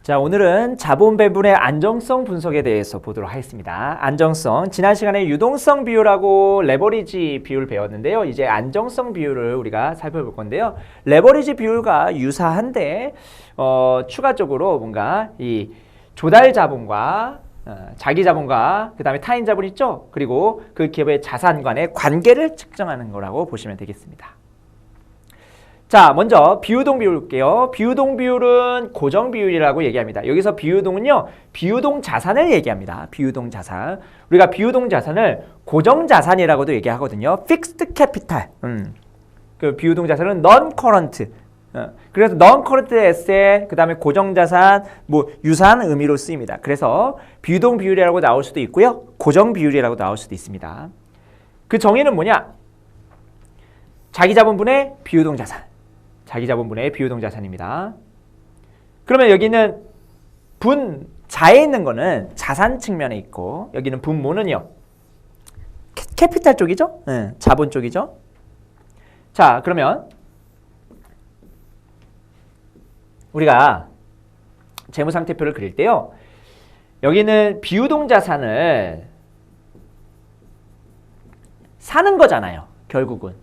자, 오늘은 자본 배분의 안정성 분석에 대해서 보도록 하겠습니다. 안정성, 지난 시간에 유동성 비율하고 레버리지 비율 배웠는데요. 이제 안정성 비율을 우리가 살펴볼 건데요. 레버리지 비율과 유사한데 추가적으로 뭔가 이 조달 자본과 자기 자본과 그 다음에 타인 자본 있죠? 그리고 그 기업의 자산 간의 관계를 측정하는 거라고 보시면 되겠습니다. 자, 먼저 비유동 비율 볼게요. 비유동 비율은 고정 비율이라고 얘기합니다. 여기서 비유동은요, 비유동 자산을 얘기합니다. 비유동 자산. 우리가 비유동 자산을 고정 자산이라고도 얘기하거든요. Fixed capital. 그 비유동 자산은 non-current. 그래서 non-current asset, 그 다음에 고정 자산, 뭐 유사한 의미로 쓰입니다. 그래서 비유동 비율이라고 나올 수도 있고요, 고정 비율이라고 나올 수도 있습니다. 그 정의는 뭐냐? 자기 자본분의 비유동 자산. 자기 자본분의 비유동 자산입니다. 그러면 여기는 분자에 있는 거는 자산 측면에 있고, 여기는 분모는요, 캐피탈 쪽이죠? 자본 쪽이죠? 자, 그러면 우리가 재무상태표를 그릴 때요, 여기는 비유동 자산을 사는 거잖아요. 결국은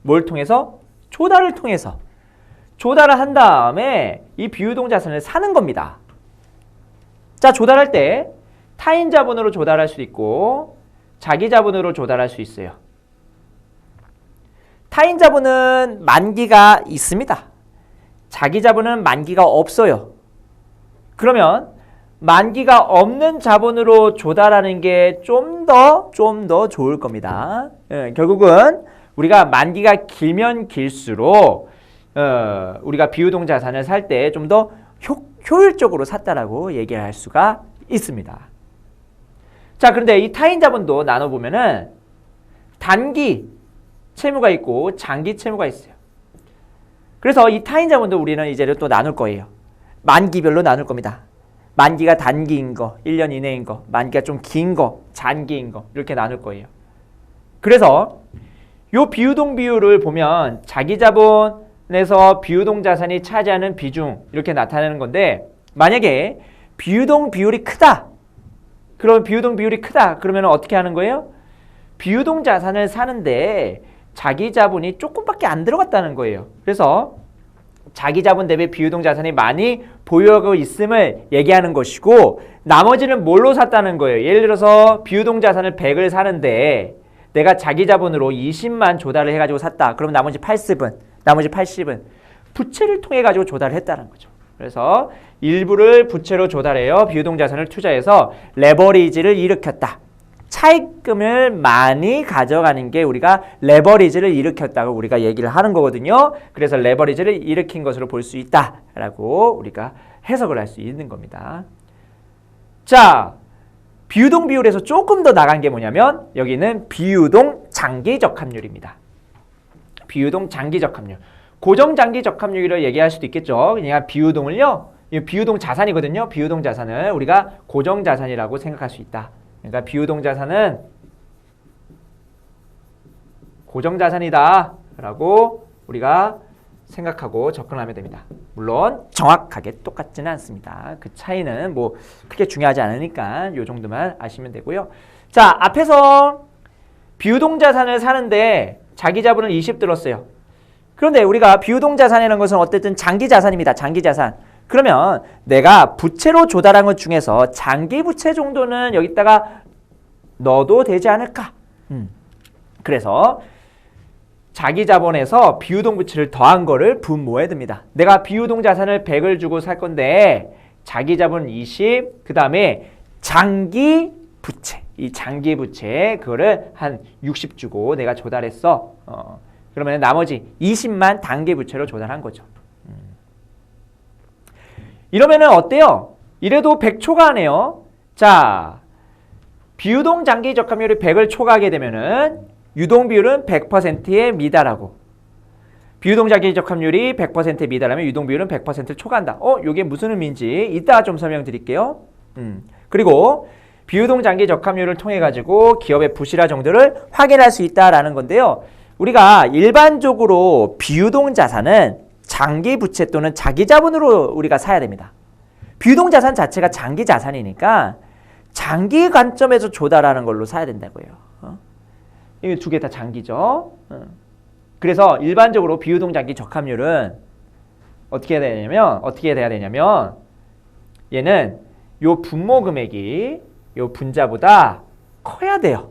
뭘 통해서? 조달을 통해서. 조달을 한 다음에 이 비유동 자산을 사는 겁니다. 자, 조달할 때 타인 자본으로 조달할 수 있고 자기 자본으로 조달할 수 있어요. 타인 자본은 만기가 있습니다. 자기 자본은 만기가 없어요. 그러면 만기가 없는 자본으로 조달하는 게 좀 더 좋을 겁니다. 결국은 우리가 만기가 길면 길수록 우리가 비유동 자산을 살 때 좀 더 효율적으로 샀다라고 얘기를 할 수가 있습니다. 자, 그런데 이 타인 자본도 나눠보면은 단기 채무가 있고 장기 채무가 있어요. 그래서 이 타인 자본도 우리는 이제는 또 나눌 거예요. 만기별로 나눌 겁니다. 만기가 단기인 거, 1년 이내인 거, 만기가 좀 긴 거, 장기인 거, 이렇게 나눌 거예요. 그래서 요 비유동 비율을 보면 자기 자본에서 비유동 자산이 차지하는 비중, 이렇게 나타내는 건데, 만약에 비유동 비율이 크다. 그럼 비유동 비율이 크다. 그러면 어떻게 하는 거예요? 비유동 자산을 사는데 자기 자본이 조금밖에 안 들어갔다는 거예요. 그래서 자기 자본 대비 비유동 자산이 많이 보유하고 있음을 얘기하는 것이고, 나머지는 뭘로 샀다는 거예요. 예를 들어서 비유동 자산을 100을 사는데 내가 자기 자본으로 20만 조달을 해가지고 샀다. 그럼 나머지 80은 부채를 통해 가지고 조달을 했다는 거죠. 그래서 일부를 부채로 조달해요. 비유동 자산을 투자해서 레버리지를 일으켰다. 차입금을 많이 가져가는 게 우리가 레버리지를 일으켰다고 우리가 얘기를 하는 거거든요. 그래서 레버리지를 일으킨 것으로 볼 수 있다라고 우리가 해석을 할 수 있는 겁니다. 자, 비유동 비율에서 조금 더 나간 게 뭐냐면 여기는 비유동 장기적 합률입니다. 비유동 장기적 합률. 고정 장기적 합률을 얘기할 수도 있겠죠. 그냥 비유동을요, 비유동 자산이거든요. 비유동 자산을 우리가 고정 자산이라고 생각할 수 있다. 그러니까 비유동 자산은 고정 자산이다 라고 우리가 생각하고 접근하면 됩니다. 물론 정확하게 똑같지는 않습니다. 그 차이는 뭐 크게 중요하지 않으니까 이 정도만 아시면 되고요. 자, 앞에서 비유동 자산을 사는데 자기 자본을 20 들었어요. 그런데 우리가 비유동 자산이라는 것은 어쨌든 장기 자산입니다. 장기 자산. 그러면 내가 부채로 조달한 것 중에서 장기 부채 정도는 여기다가 넣어도 되지 않을까? 그래서 자기 자본에서 비유동 부채를 더한 거를 분모에 듭니다. 내가 비유동 자산을 100을 주고 살 건데 자기 자본 20, 그 다음에 장기 부채, 이 장기 부채 그거를 한 60 주고 내가 조달했어. 그러면 나머지 20만 단기 부채로 조달한 거죠. 이러면은 어때요? 이래도 100 초과하네요. 자, 비유동 장기 적합률이 100을 초과하게 되면은 유동 비율은 100%에 미달하고, 비유동 장기 적합률이 100%에 미달하면 유동 비율은 100%를 초과한다. 이게 무슨 의미인지 이따 좀 설명드릴게요. 그리고 비유동 장기 적합률을 통해 가지고 기업의 부실화 정도를 확인할 수 있다라는 건데요. 우리가 일반적으로 비유동 자산은 장기 부채 또는 자기 자본으로 우리가 사야 됩니다. 비유동 자산 자체가 장기 자산이니까 장기 관점에서 조달하는 걸로 사야 된다고요. 이게 두 개 다 장기죠. 그래서 일반적으로 비유동 장기 적합률은 어떻게 돼야 되냐면 얘는 요 분모 금액이 요 분자보다 커야 돼요.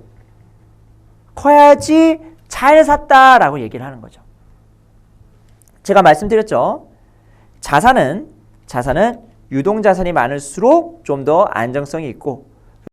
커야지 잘 샀다라고 얘기를 하는 거죠. 제가 말씀드렸죠. 자산은 유동자산이 많을수록 좀 더 안정성이 있고